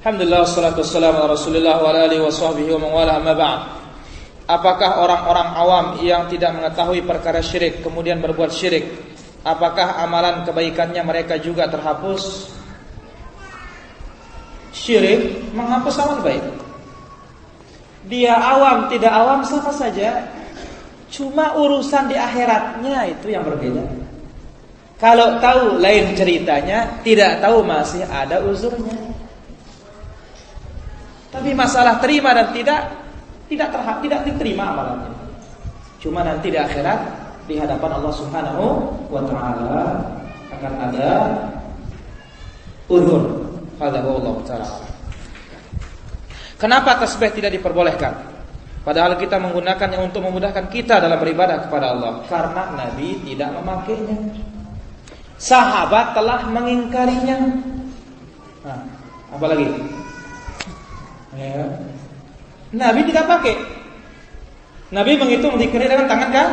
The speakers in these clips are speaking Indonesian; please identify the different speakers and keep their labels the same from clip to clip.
Speaker 1: Alhamdulillah, wassalatu wassalamu ala Rasulillah wa ala alihi wa sahbihi wa man wala, amma ba'd. Apakah orang-orang awam yang tidak mengetahui perkara syirik kemudian berbuat syirik, apakah amalan kebaikannya mereka juga terhapus? Syirik menghapus amal baik. Dia awam tidak awam sama saja. Cuma urusan di akhiratnya itu yang berbeda. Kalau tahu lain ceritanya, tidak tahu masih ada uzurnya. Tapi masalah terima dan tidak diterima amalannya. Cuma nanti di akhirat di hadapan Allah Subhanahu wa taala akan ada uzur. Allah taala. Kenapa tasbih tidak diperbolehkan? Padahal kita menggunakannya untuk memudahkan kita dalam beribadah kepada Allah. Karena Nabi tidak memakainya. Sahabat telah mengingkarinya. Nah, apa lagi? Ya. Nabi tidak pakai. Nabi menghitung zikirnya dengan tangan kanan.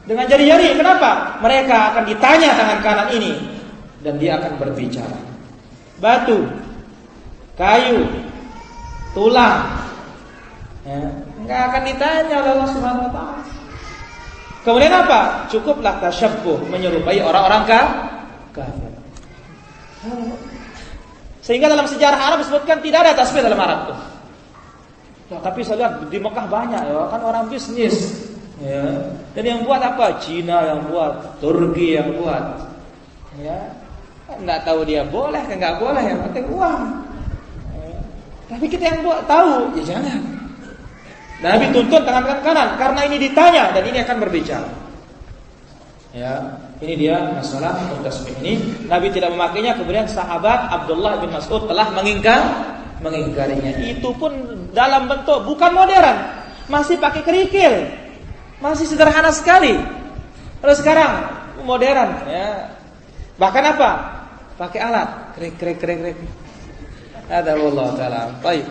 Speaker 1: Dengan jari-jari. Kenapa? Mereka akan ditanya tangan kanan ini dan dia akan berbicara. Batu, kayu, tulang, ya, enggak akan ditanya oleh Allah Subhanahu wa taala. Kemudian apa? Cukuplah tasyabbuh, menyerupai orang-orang kafir. Sehingga dalam sejarah Arab disebutkan tidak ada tasbih dalam Arab tuh. Ya, tapi saya lihat di Mekah banyak ya, kan orang bisnis. Ya. Dan yang buat apa? Cina yang buat, Turki yang buat. Ya. Enggak tahu dia boleh kan enggak boleh, yang penting uang. Ya. Tapi kita yang buat tahu, ya jangan. Nabi tuntut tangan kanan karena ini ditanya dan ini akan berbicara. Ya, ini dia masalah tasbih ini. Nabi tidak memakainya, kemudian sahabat Abdullah bin Mas'ud telah mengingkarinya. Itu pun dalam bentuk bukan modern, masih pakai kerikil, masih sederhana sekali. Terus sekarang modern, ya. Bahkan apa? Pakai alat, krik. Ada Allah taala. Baik.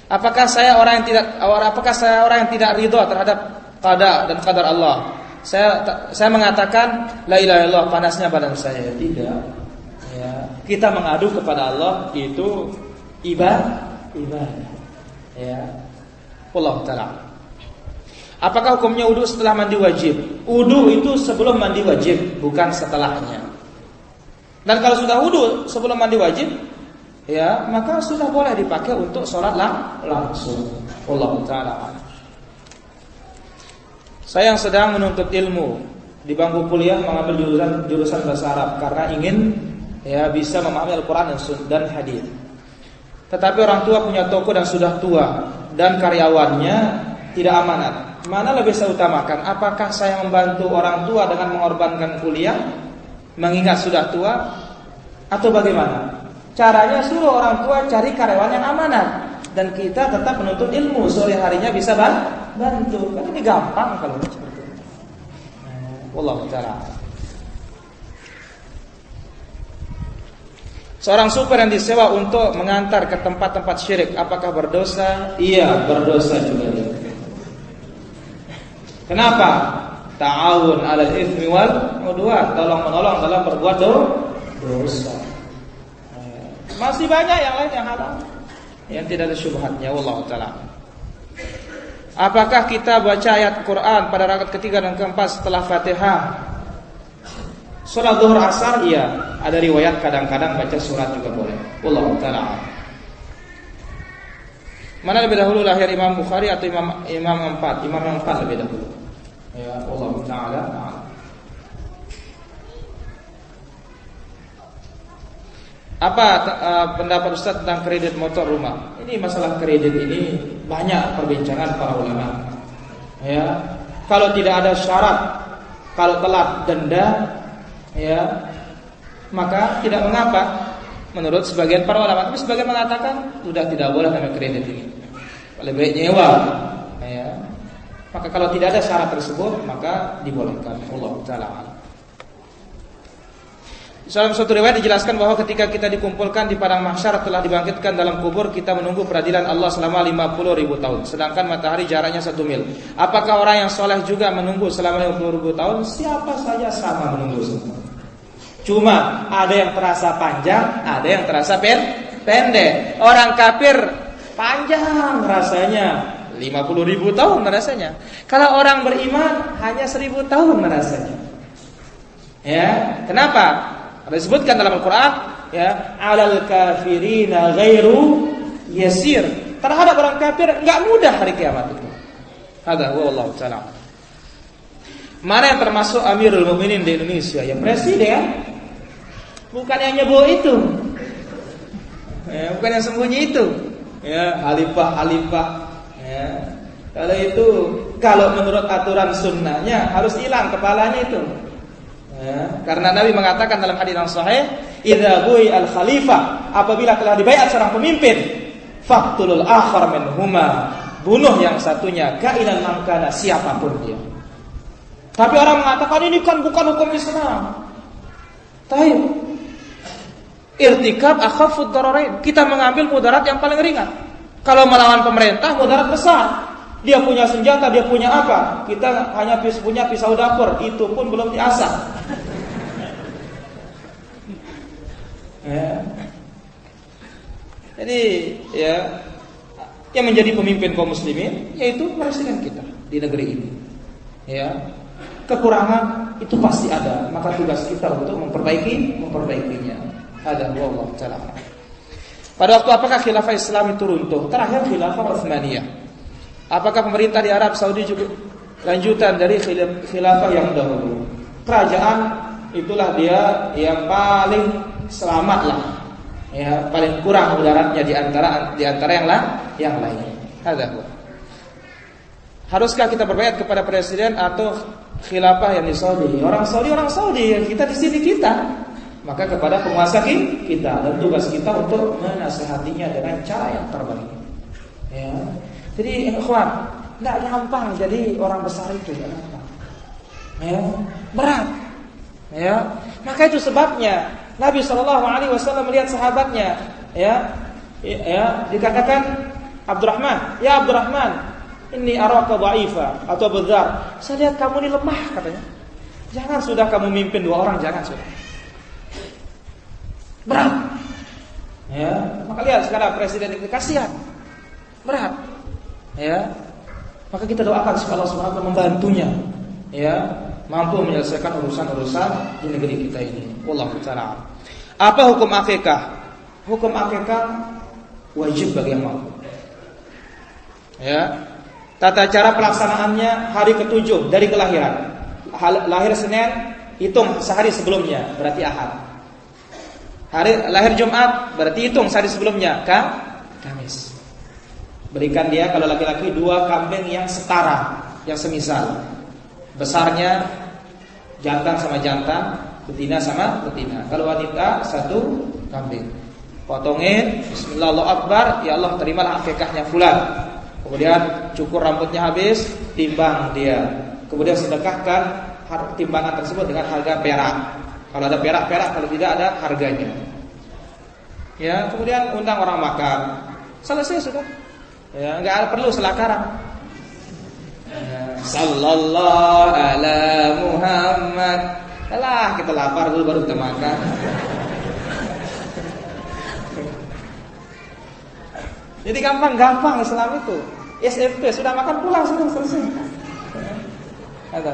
Speaker 1: Apakah saya orang yang tidak ridha terhadap qada dan qadar Allah? Saya mengatakan la ilaha illallah, panasnya badan saya. Tidak. Ya, kita mengadu kepada Allah itu ibadah. Ya. Allah taala. Apakah hukumnya wudu setelah mandi wajib? Wudu itu sebelum mandi wajib, bukan setelahnya. Dan kalau sudah wudu sebelum mandi wajib, ya, maka sudah boleh dipakai untuk sholat langsung. Allah taala. Saya yang sedang menuntut ilmu di bangku kuliah mengambil jurusan bahasa Arab karena ingin bisa memahami Al-Quran dan hadis. Tetapi orang tua punya toko dan sudah tua dan karyawannya tidak amanat. Mana lebih saya utamakan? Apakah saya membantu orang tua dengan mengorbankan kuliah mengingat sudah tua, atau bagaimana? Caranya suruh orang tua cari karyawan yang amanat dan kita tetap menuntut ilmu, sore harinya bisa bantu. Kan ini gampang kalau seperti itu. Wallahu ta'ala. Seorang supir yang disewa untuk mengantar ke tempat-tempat syirik, apakah berdosa? Iya, berdosa juga dia. Kenapa? Ta'awun 'alal itsmi wal 'udwan, tolong-menolong dalam berbuat dosa. Masih banyak yang lain yang halal, yang tidak ada syubhatnya. Wallahu ta'ala. Apakah kita baca ayat Quran pada rakaat ketiga dan keempat setelah Fatihah? Salat zuhur asar, iya. Ada riwayat kadang-kadang baca surat juga boleh. Wallahu ta'ala. Mana lebih dahulu lahir Imam Bukhari atau Imam empat? Imam empat lebih dahulu. Ya, wallahu ta'ala. Apa pendapat Ustaz tentang kredit motor rumah? Ini masalah kredit ini banyak perbincangan para ulama. Ya, kalau tidak ada syarat, kalau telat denda, ya, maka tidak mengapa menurut sebagian para ulama. Tapi sebagian mengatakan sudah tidak boleh namanya kredit ini. Lebih baik nyewa. Ya. Maka kalau tidak ada syarat tersebut maka dibolehkan. Allah taala. Dalam suatu riwayat dijelaskan bahwa ketika kita dikumpulkan di padang mahsyar telah dibangkitkan dalam kubur, kita menunggu peradilan Allah selama 50.000 tahun. Sedangkan matahari jaraknya 1 mil. Apakah orang yang soleh juga menunggu selama 50.000 tahun? Siapa saja sama menunggu semua. Cuma ada yang terasa panjang, ada yang terasa pendek. Orang kafir panjang rasanya, 50.000 tahun rasanya. Kalau orang beriman hanya 1.000 tahun rasanya. Ya, kenapa? Disebutkan dalam Al-Quran, ya, alal kafirina ghairu yasir. Terhadap orang kafir enggak mudah hari kiamat itu. Hadza wallahu ta'ala. Mana yang termasuk Amirul Mukminin di Indonesia? Ya presiden. Bukan yang nyebut itu. Ya, bukan yang sembunyi itu. Ya, halifah. Ya. Kalau menurut aturan sunnahnya harus hilang kepalanya itu. Ya, karena Nabi mengatakan dalam hadis yang sahih, "Idza bu'i al-khalifah", apabila telah dibaiat seorang pemimpin, faqtulul akhar minhuma, bunuh yang satunya kainan mangkana, siapapun dia. Tapi orang mengatakan ini kan bukan hukum Islam. Taib. Irtikab akhafud dararain, kita mengambil mudarat yang paling ringan. Kalau melawan pemerintah mudarat besar. Dia punya senjata, dia punya apa? Kita hanya punya pisau dapur, itu pun belum diasah. Ya. Jadi ya, yang menjadi pemimpin kaum muslimin yaitu presiden kita di negeri ini. Ya. Kekurangan itu pasti ada, maka tugas kita untuk memperbaikinya. Ada wallahu ta'ala. Pada waktu apakah khilafah Islam itu runtuh? Terakhir khilafah Utsmaniyah. Apakah pemerintah di Arab Saudi juga lanjutan dari khilafah yang dahulu? Kerajaan itulah dia yang paling selamat lah, ya, paling kurang mudaratnya di antara yang lain. Haruskah kita berbaiat kepada presiden atau khilafah yang di Saudi? Orang Saudi, kita di sini kita. Maka kepada penguasa kita, dan tugas kita untuk menasihatinya dengan cara yang terbaik. Ya. Jadi ikhwan, enggak gampang jadi orang besar itu, enggak gampang. Ya, berat. Ya. Maka itu sebabnya Nabi SAW melihat sahabatnya, ya, dikatakan Abdurrahman, ya Abdurrahman, ini araka dha'ifa atau Dzar. Saya lihat kamu ini lemah, katanya. Jangan sudah kamu mimpin 2 orang, jangan sudah. Berat. Ya, maka lihat sekarang presiden ini kasihan. Berat. Ya. Maka kita doakan supaya Allah Subhanahu wa taala membantunya, ya, mampu menyelesaikan urusan-urusan di negeri kita ini. Wallahu taala. Apa hukum akikah? Hukum akikah wajib bagi yang mampu. Ya. Tata cara pelaksanaannya hari ke-7 dari kelahiran. Lahir Senin, hitung sehari sebelumnya, berarti Ahad. Hari lahir Jumat, berarti hitung sehari sebelumnya, Kamis. Berikan dia kalau laki-laki 2 kambing yang setara, yang semisal. Besarnya jantan sama jantan, betina sama betina. Kalau wanita 1 kambing. Potongin, bismillah Allahu Akbar, ya Allah terimalah akikahnya fulan. Kemudian cukur rambutnya habis, timbang dia. Kemudian sedekahkan timbangan tersebut dengan harga perak. Kalau ada perak, kalau tidak ada harganya. Ya, kemudian undang orang makan. Selesai sudah. Ya, enggak perlu selakaran. Ya, sallallahu ala Muhammad. Alah, kita lapar dulu baru kita makan. Jadi gampang Islam itu. SFP sudah makan pulang sudah selesai. Ada.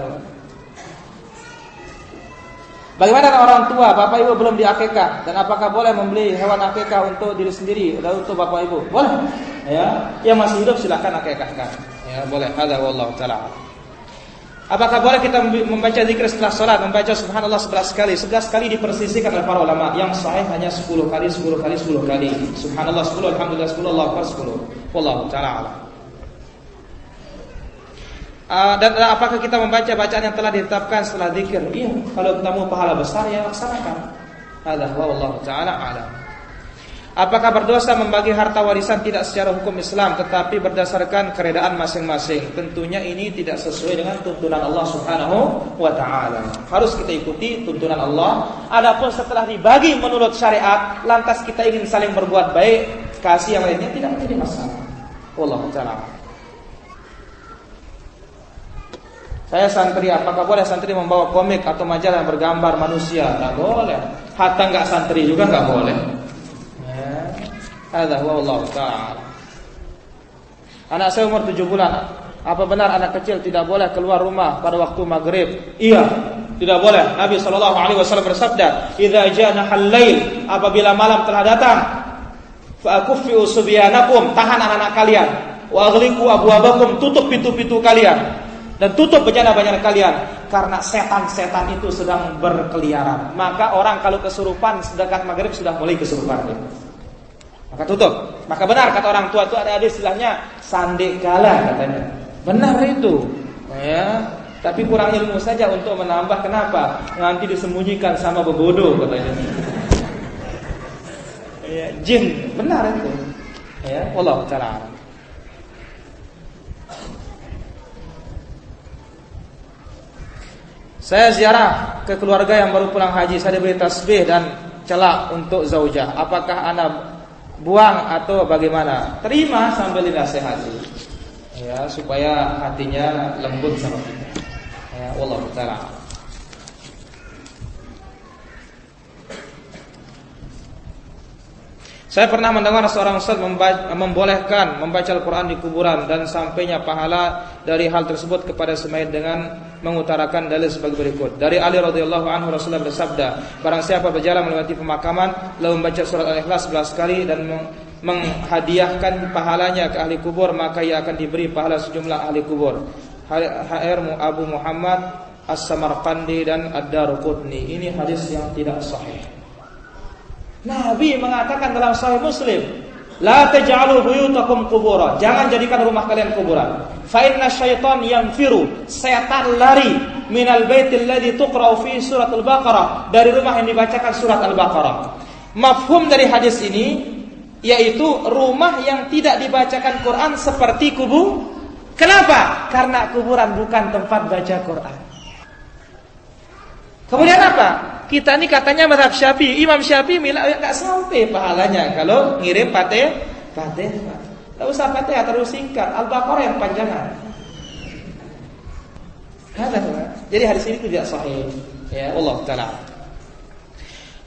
Speaker 1: Bagaimana orang tua, bapak ibu belum diakikah, dan apakah boleh membeli hewan akikah untuk diri sendiri dan untuk bapak ibu? Boleh. Ya, yang masih hidup silakan akikahkan. Ya, boleh. Hadza wallahu taala. Apakah boleh kita membaca zikir setelah salat, membaca subhanallah 11 kali? 11 kali dipersisikan oleh para ulama. Yang sahih hanya 10 kali. Subhanallah 10, alhamdulillah 10, Allahu akbar 10. Wallahu taala a'lam. Dan apakah kita membaca bacaan yang telah ditetapkan setelah zikir? Iya, kalau kita mau pahala besar ya laksanakan. Hadza wallahu taala a'lam. Apakah berdosa membagi harta warisan tidak secara hukum Islam tetapi berdasarkan keredaan masing-masing? Tentunya ini tidak sesuai dengan tuntunan Allah Subhanahu wa taala. Harus kita ikuti tuntunan Allah. Adapun setelah dibagi menurut syariat, lantas kita ingin saling berbuat baik, kasih yang lainnya, tidak menjadi masalah. Wallahu taala. Saya santri, apakah boleh santri membawa komik atau majalah yang bergambar manusia? Tak boleh. Hatta enggak santri juga enggak boleh. Hadza huwa wallahu ta'ala. Anak saya umur 7 bulan. Apa benar anak kecil tidak boleh keluar rumah pada waktu maghrib? Iya, tidak boleh. Nabi SAW bersabda, "Idza jaa al-lail," apabila malam telah datang, "fa akuffu subyanakum," tahan anak-anak kalian, "wa aghliqu abwabakum," tutup pintu-pintu kalian dan tutup bejana-bejana kalian, karena setan-setan itu sedang berkeliaran. Maka orang kalau kesurupan sedekat maghrib sudah mulai kesurupan. Maka tutup. Maka benar kata orang tua itu ada istilahnya sandekala katanya. Benar itu. Ya, tapi kurang ilmu saja untuk menambah. Kenapa? Nanti disembunyikan sama bebodoh katanya. Ya, jin, benar itu. Ya, wallahu ta'ala. Saya ziarah ke keluarga yang baru pulang haji. Saya diberi tasbih dan celak untuk zaujah. Apakah anak buang atau bagaimana? Terima sambil dinasehati, ya, supaya hatinya lembut sama kita. Ya, wallahu ta'ala. Saya pernah mendengar seorang ustaz membolehkan membaca Al-Quran di kuburan dan sampainya pahala dari hal tersebut kepada semaid dengan mengutarakan dalil sebagai berikut. Dari Ali radhiyallahu anhu, Rasulullah bersabda, barang siapa berjalan melewati pemakaman lalu membaca surat Al-Ikhlas 11 kali dan menghadiahkan pahalanya ke ahli kubur, maka ia akan diberi pahala sejumlah ahli kubur. HR Abu Muhammad As-Samarqandi dan Ad-Daruqutni. Ini hadis yang tidak sahih. Nabi mengatakan dalam Sahih Muslim, la taj'alu buyutakum qubura, jangan jadikan rumah kalian kuburan. Fa inna syaitan yanfiru, setan lari minal baitil ladzi tuqra'u fi surat Al-Baqarah, dari rumah yang dibacakan surat Al-Baqarah. Mafhum dari hadis ini yaitu rumah yang tidak dibacakan Quran seperti kubur. Kenapa? Karena kuburan bukan tempat baca Quran. Kemudian apa? Kita ini katanya mazhab Syafi'i, Imam Syafi'i enggak sampai pahalanya kalau ngirim Fatihah. Enggak usah Fatihah, terus singkat. Al-Baqarah yang panjangan. Jadi hadis ini tidak sahih. Ya, Allah Ta'ala.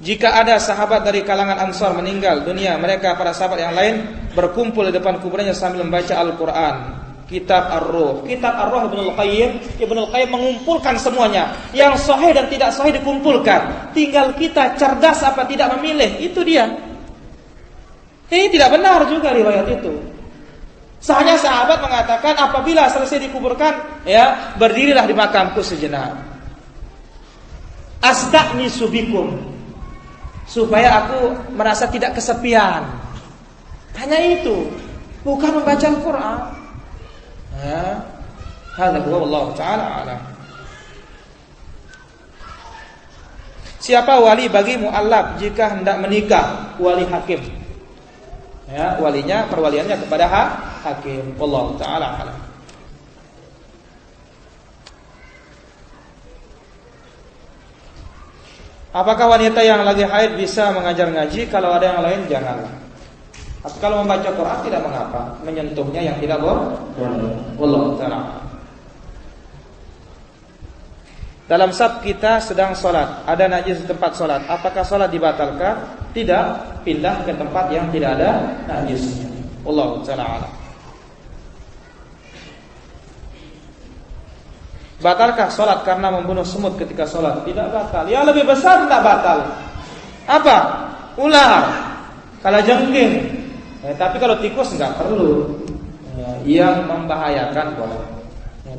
Speaker 1: Jika ada sahabat dari kalangan Ansar meninggal dunia, mereka para sahabat yang lain berkumpul di depan kuburannya sambil membaca Al-Quran. Kitab Ar-Ruh Ibnul Qayyim mengumpulkan semuanya. Yang sahih dan tidak sahih dikumpulkan. Tinggal kita cerdas apa tidak memilih. Itu dia. Ini tidak benar juga riwayat itu. Sahnya sahabat mengatakan apabila selesai dikuburkan, ya, berdirilah di makamku sejenak. Asta'nisu bikum, supaya aku merasa tidak kesepian. Hanya itu. Bukan membaca Al-Quran. Ya, hadza huwa wallahu ta'ala a'lam. Siapa wali bagi mu'allaf jika hendak menikah? Wali hakim. Ya, walinya perwaliannya kepada hakim. Wallahu ta'ala a'lam. Apakah wanita yang lagi haid bisa mengajar ngaji? Kalau ada yang lain jangan. Atau kalau membaca Quran tidak mengapa, menyentuhnya yang tidak boleh. Wallahu ta'ala. Dalam saf kita sedang sholat, ada najis di tempat sholat, apakah sholat dibatalkan? Tidak, pindah ke tempat yang tidak ada najisnya. Wallahu ta'ala. Batalkah sholat karena membunuh semut ketika sholat? Tidak batal. Yang lebih besar tidak batal. Apa? Ular, kalajengking. Tapi kalau tikus enggak perlu. Yang membahayakan boleh.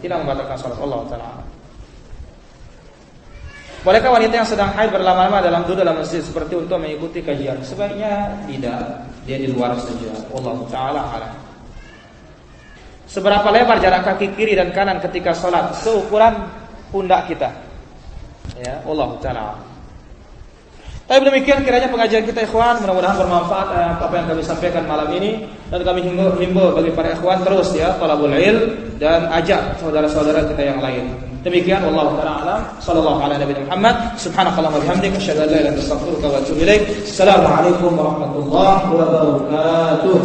Speaker 1: Tidak membatalkan sholat. Allah Ta'ala. Bolehkah wanita yang sedang haid berlama-lama duduk dalam masjid seperti untuk mengikuti kajian? Sebaiknya tidak. Dia di luar saja. Allah Ta'ala alam. Seberapa lebar jarak kaki kiri dan kanan ketika sholat? Seukuran pundak kita. Ya, Allah Ta'ala. Tapi demikian kiranya pengajian kita ikhwan, mudah-mudahan bermanfaat apa yang kami sampaikan malam ini, dan kami himbau bagi para ikhwan terus ya talabul ilm dan ajak saudara-saudara kita yang lain. Demikian wallahu ta'ala alam. Sallallahu ala nabiyina Muhammad. Subhanakallahumma wa bihamdika asyhadu an la ilaha illa anta astaghfiruka wa atubu ilaik. Assalamualaikum warahmatullahi wabarakatuh.